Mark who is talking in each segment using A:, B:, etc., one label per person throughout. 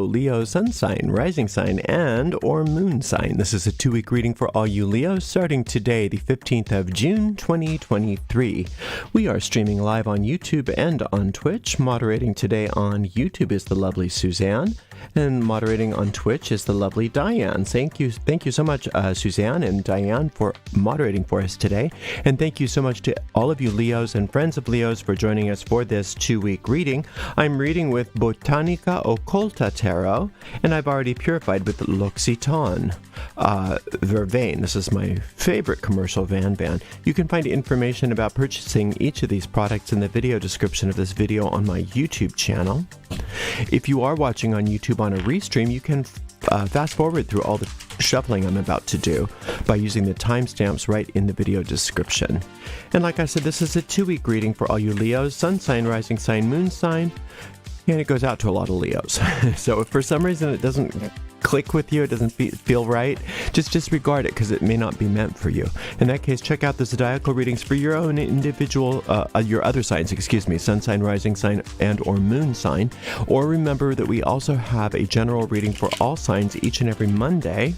A: Leo, sun sign, rising sign, and or moon sign. This is a 2-week reading for all you Leos, starting today, the 15th of June, 2023. We are streaming live on YouTube and on Twitch. Moderating today on YouTube is the lovely Suzanne, and moderating on Twitch is the lovely Diane. Thank you so much, Suzanne and Diane, for moderating for us today. And thank you so much to all of you Leos and friends of Leos for joining us for this 2-week reading. I'm reading with Botanica Occulta Tarot, and I've already purified with L'Occitane Vervain. This is my favorite commercial van. You can find information about purchasing each of these products in the video description of this video on my YouTube channel. If you are watching on YouTube on a restream, you can fast forward through all the shuffling I'm about to do by using the timestamps right in the video description. And like I said, this is a 2-week reading for all you Leos, sun sign, rising sign, moon sign, and it goes out to a lot of Leos. So if for some reason it doesn't click with you, it doesn't feel right, just disregard it because it may not be meant for you. In that case, check out the zodiacal readings for your own individual, your other signs, sun sign, rising sign, and or moon sign. Or remember that we also have a general reading for all signs each and every Monday.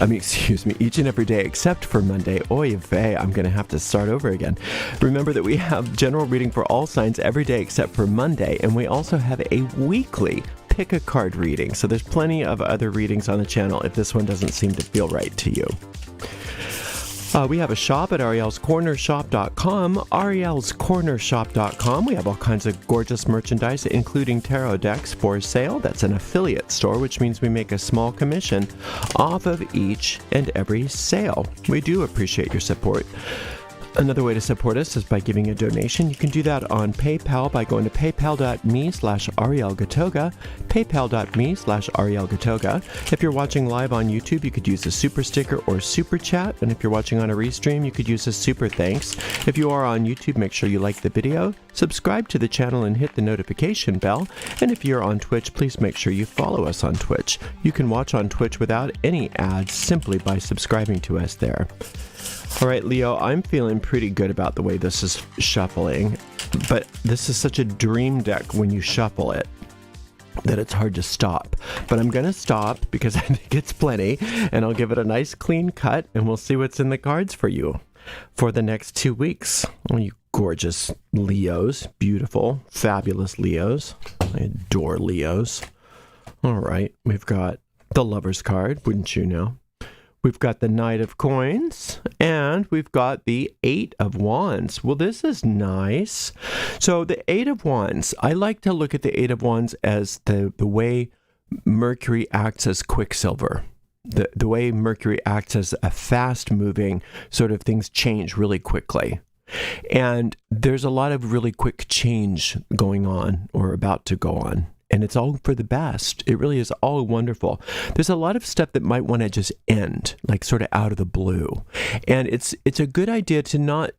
A: Each and every day except for Monday. Oy vey, I'm going to have to start over again. Remember that we have general reading for all signs every day except for Monday, and we also have a weekly pick a card reading. So there's plenty of other readings on the channel if this one doesn't seem to feel right to you. We have a shop at arielscornershop.com, arielscornershop.com. We have all kinds of gorgeous merchandise, including tarot decks for sale. That's an affiliate store, which means we make a small commission off of each and every sale. We do appreciate your support. Another way to support us is by giving a donation. You can do that on PayPal by going to paypal.me/ArielGatoga, paypal.me/ArielGatoga. If you're watching live on YouTube, you could use a super sticker or super chat. And if you're watching on a restream, you could use a super thanks. If you are on YouTube, make sure you like the video, subscribe to the channel, and hit the notification bell. And if you're on Twitch, please make sure you follow us on Twitch. You can watch on Twitch without any ads simply by subscribing to us there. All right, Leo, I'm feeling pretty good about the way this is shuffling, but this is such a dream deck when you shuffle it that it's hard to stop. But I'm going to stop because I think it's plenty, and I'll give it a nice clean cut, and we'll see what's in the cards for you for the next 2 weeks. Oh, you gorgeous Leos, beautiful, fabulous Leos. I adore Leos. All right, we've got the Lover's card, wouldn't you know? We've got the Knight of Coins, and we've got the 8 of Wands. Well, this is nice. So the 8 of Wands, I like to look at the 8 of Wands as the way Mercury acts as Quicksilver. The way Mercury acts as a fast-moving sort of things change really quickly. And there's a lot of really quick change going on or about to go on. And it's all for the best. It really is all wonderful. There's a lot of stuff that might want to just end, like sort of out of the blue. And it's a good idea to not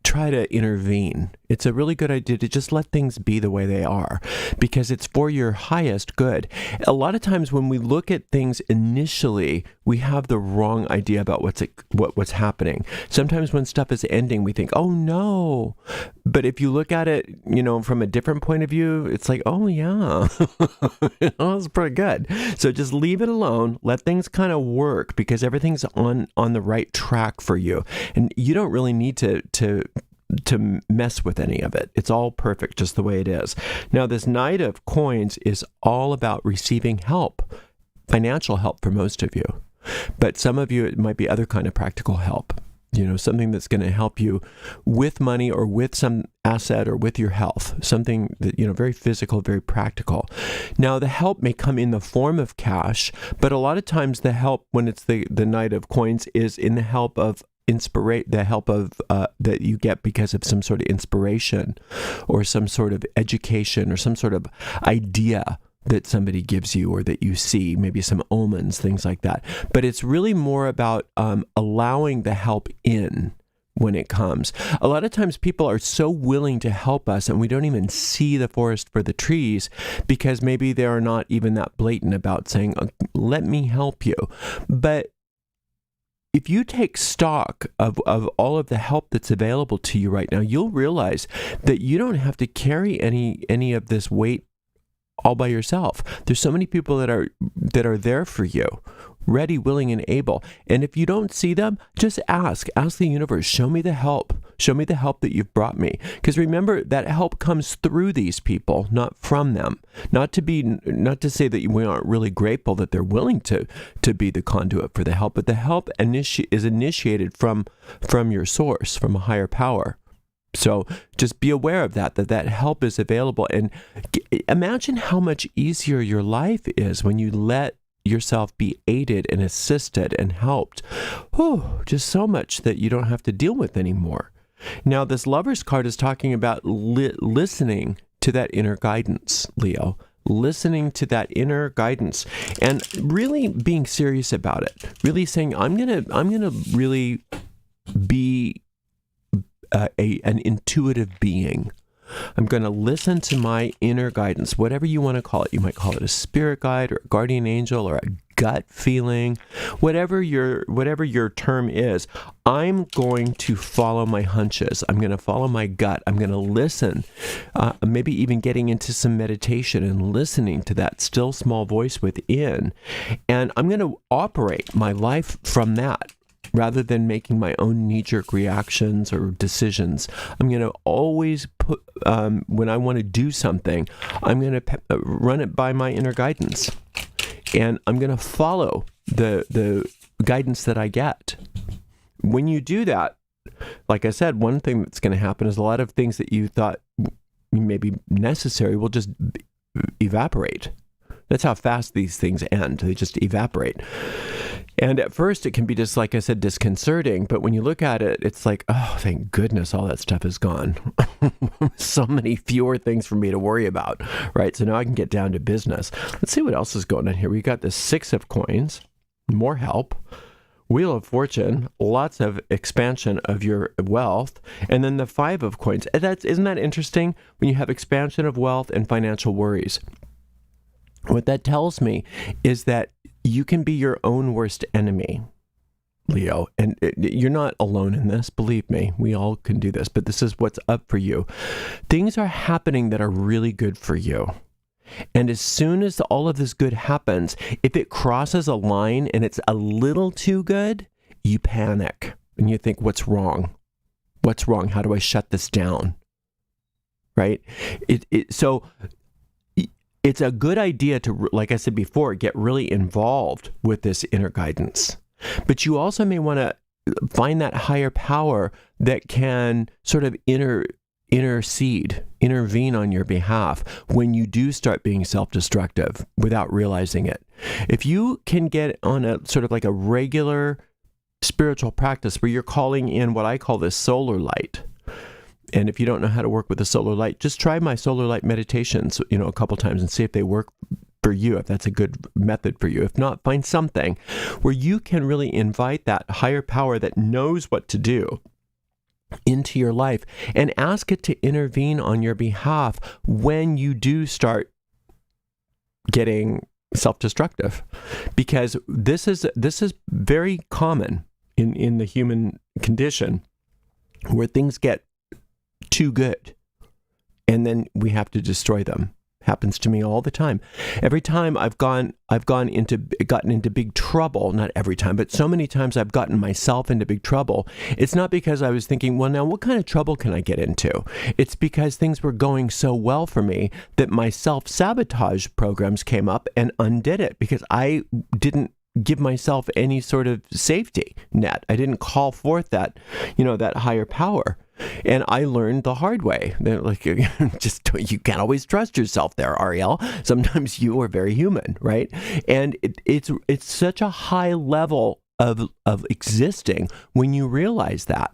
A: try to intervene. It's a really good idea to just let things be the way they are, because it's for your highest good. A lot of times when we look at things initially, we have the wrong idea about what's happening. Sometimes when stuff is ending, we think, oh no. But if you look at it, from a different point of view, it's like, oh yeah, that's pretty good. So just leave it alone. Let things kind of work, because everything's on the right track for you. And you don't really need to mess with any of it. It's all perfect just the way it is. Now, this Knight of Coins is all about receiving help, financial help for most of you. But some of you, it might be other kind of practical help. Something that's going to help you with money or with some asset or with your health. Something that, very physical, very practical. Now, the help may come in the form of cash, but a lot of times the help, when it's the Knight of Coins, is in the help of that you get because of some sort of inspiration or some sort of education or some sort of idea that somebody gives you or that you see, maybe some omens, things like that. But it's really more about allowing the help in when it comes. A lot of times people are so willing to help us and we don't even see the forest for the trees because maybe they are not even that blatant about saying, let me help you. But if you take stock of all of the help that's available to you right now, you'll realize that you don't have to carry any of this weight all by yourself. There's so many people that are there for you, ready, willing, and able. And if you don't see them, just ask the universe, show me the help that you've brought me. Because remember, that help comes through these people, not from them. Not to say that we aren't really grateful that they're willing to be the conduit for the help, but the help is initiated from your source, from a higher power. So just be aware of that help is available. And imagine how much easier your life is when you let yourself be aided and assisted and helped. Just so much that you don't have to deal with anymore. Now, this Lover's card is talking about listening to that inner guidance, Leo. Listening to that inner guidance and really being serious about it. Really saying, I'm gonna really be an intuitive being. I'm going to listen to my inner guidance, whatever you want to call it. You might call it a spirit guide or a guardian angel or a gut feeling, whatever your term is. I'm going to follow my hunches. I'm going to follow my gut. I'm going to listen, maybe even getting into some meditation and listening to that still small voice within. And I'm going to operate my life from that, rather than making my own knee-jerk reactions or decisions. I'm going to always put, when I want to do something, I'm going to run it by my inner guidance. And I'm going to follow the guidance that I get. When you do that, like I said, one thing that's going to happen is a lot of things that you thought may be necessary will just evaporate. That's how fast these things end. They just evaporate. And at first, it can be just, like I said, disconcerting. But when you look at it, it's like, oh, thank goodness all that stuff is gone. So many fewer things for me to worry about, right? So now I can get down to business. Let's see what else is going on here. We got the 6 of coins, more help, Wheel of Fortune, lots of expansion of your wealth, and then the 5 of coins. Isn't that interesting when you have expansion of wealth and financial worries? What that tells me is that you can be your own worst enemy, Leo. And you're not alone in this. Believe me, we all can do this. But this is what's up for you. Things are happening that are really good for you. And as soon as all of this good happens, if it crosses a line and it's a little too good, you panic. And you think, what's wrong? What's wrong? How do I shut this down? Right? So it's a good idea to, like I said before, get really involved with this inner guidance. But you also may want to find that higher power that can sort of intervene on your behalf when you do start being self-destructive without realizing it. If you can get on a sort of like a regular spiritual practice where you're calling in what I call this solar light. And if you don't know how to work with the solar light, just try my solar light meditations, a couple times and see if they work for you, if that's a good method for you. If not, find something where you can really invite that higher power that knows what to do into your life and ask it to intervene on your behalf when you do start getting self-destructive. Because this is very common in the human condition, where things get too good and then we have to destroy them. Happens to me all the time. Every time I've gotten into big trouble, not every time, but so many times I've gotten myself into big trouble. It's not because I was thinking, well, now what kind of trouble can I get into? It's because things were going so well for me that my self-sabotage programs came up and undid it, because I didn't give myself any sort of safety net. I didn't call forth that, that higher power. And I learned the hard way. Like, you can't always trust yourself there, Ariel. Sometimes you are very human, right? And it's such a high level of existing when you realize that.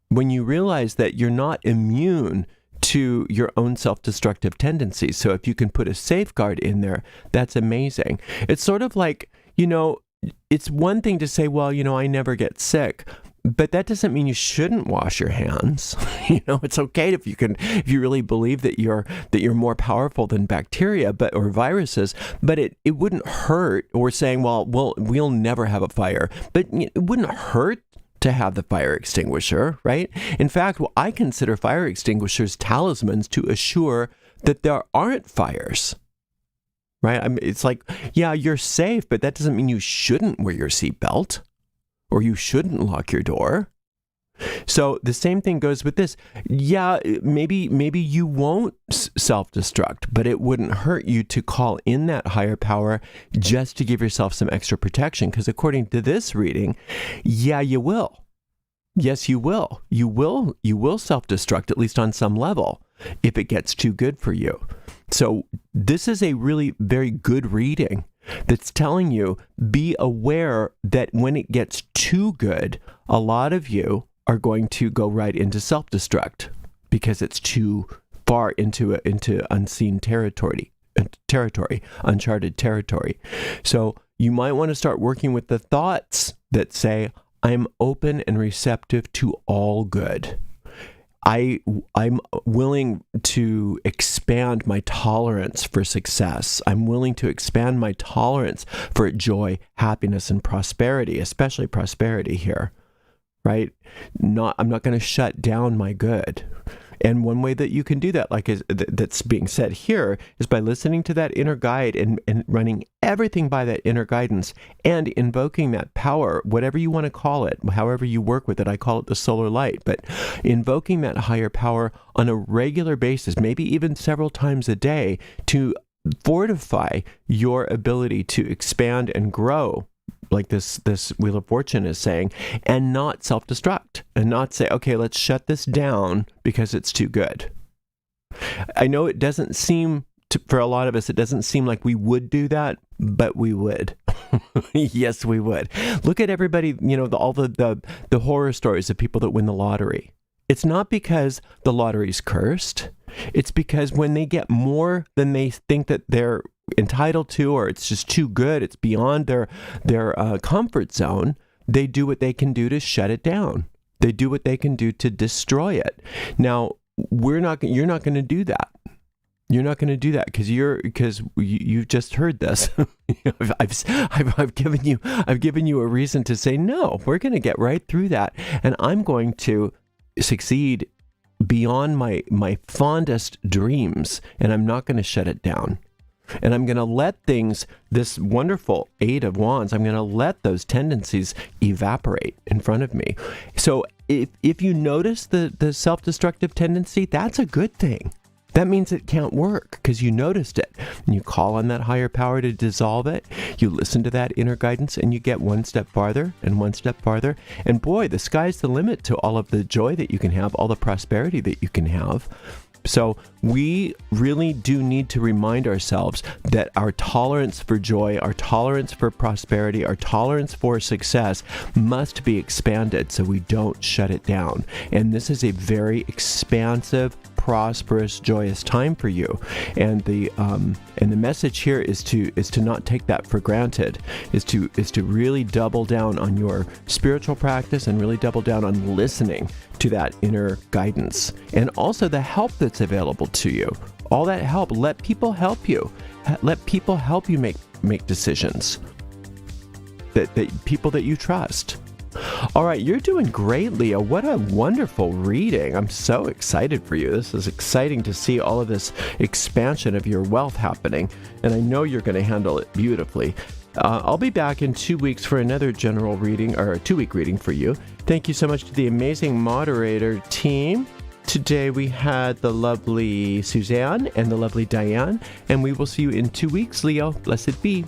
A: When you realize that you're not immune to your own self-destructive tendencies. So if you can put a safeguard in there, that's amazing. It's sort of like, it's one thing to say, well, I never get sick. But that doesn't mean you shouldn't wash your hands. It's okay if you really believe that you're more powerful than bacteria or viruses, but it wouldn't hurt. Or saying, well, we'll never have a fire, but it wouldn't hurt to have the fire extinguisher, right? In fact, I consider fire extinguishers talismans to assure that there aren't fires. right? I mean, it's like, yeah, you're safe, but that doesn't mean you shouldn't wear your seatbelt or you shouldn't lock your door. So the same thing goes with this. Yeah, maybe you won't self-destruct, but it wouldn't hurt you to call in that higher power just to give yourself some extra protection. Because according to this reading, yeah, you will. Yes, you will. You will self-destruct, at least on some level, if it gets too good for you. So this is a really very good reading that's telling you, be aware that when it gets too good, a lot of you are going to go right into self-destruct because it's too far into unseen territory, uncharted territory. So you might want to start working with the thoughts that say, I'm open and receptive to all good. I'm willing to expand my tolerance for success. I'm willing to expand my tolerance for joy, happiness, and prosperity, especially prosperity here. Right? I'm not going to shut down my good. And one way that you can do that, that's being said here, is by listening to that inner guide and running everything by that inner guidance and invoking that power, whatever you want to call it, however you work with it. I call it the solar light, but invoking that higher power on a regular basis, maybe even several times a day, to fortify your ability to expand and grow, like this Wheel of Fortune is saying, and not self-destruct and not say, okay, let's shut this down because it's too good. I know it doesn't seem, for a lot of us, it doesn't seem like we would do that, but we would. Yes, we would. Look at everybody, all the horror stories of people that win the lottery. It's not because the lottery's cursed. It's because when they get more than they think that they're entitled to, or it's just too good, it's beyond their comfort zone, they do what they can do to shut it down. They do what they can do to destroy it. Now, you're not going to do that. You're not going to do that because you just heard this. I've given you a reason to say no. We're going to get right through that, and I'm going to succeed beyond my fondest dreams, and I'm not going to shut it down. And I'm going to let things, this wonderful Eight of Wands, I'm going to let those tendencies evaporate in front of me. So if you notice the self-destructive tendency, that's a good thing. That means it can't work because you noticed it. And you call on that higher power to dissolve it. You listen to that inner guidance and you get one step farther and one step farther. And boy, the sky's the limit to all of the joy that you can have, all the prosperity that you can have. So we really do need to remind ourselves that our tolerance for joy, our tolerance for prosperity, our tolerance for success must be expanded so we don't shut it down. And this is a very expansive, prosperous, joyous time for you. And the message here is to not take that for granted, is to really double down on your spiritual practice and really double down on listening to that inner guidance and also the help that's available to you. All that help, let people help you. Let people help you make decisions. That people that you trust. All right, you're doing great, Leo. What a wonderful reading. I'm so excited for you. This is exciting to see all of this expansion of your wealth happening, and I know you're going to handle it beautifully. I'll be back in 2 weeks for another general reading, or a 2-week reading for you. Thank you so much to the amazing moderator team. Today we had the lovely Suzanne and the lovely Diane, and we will see you in 2 weeks, Leo. Blessed be.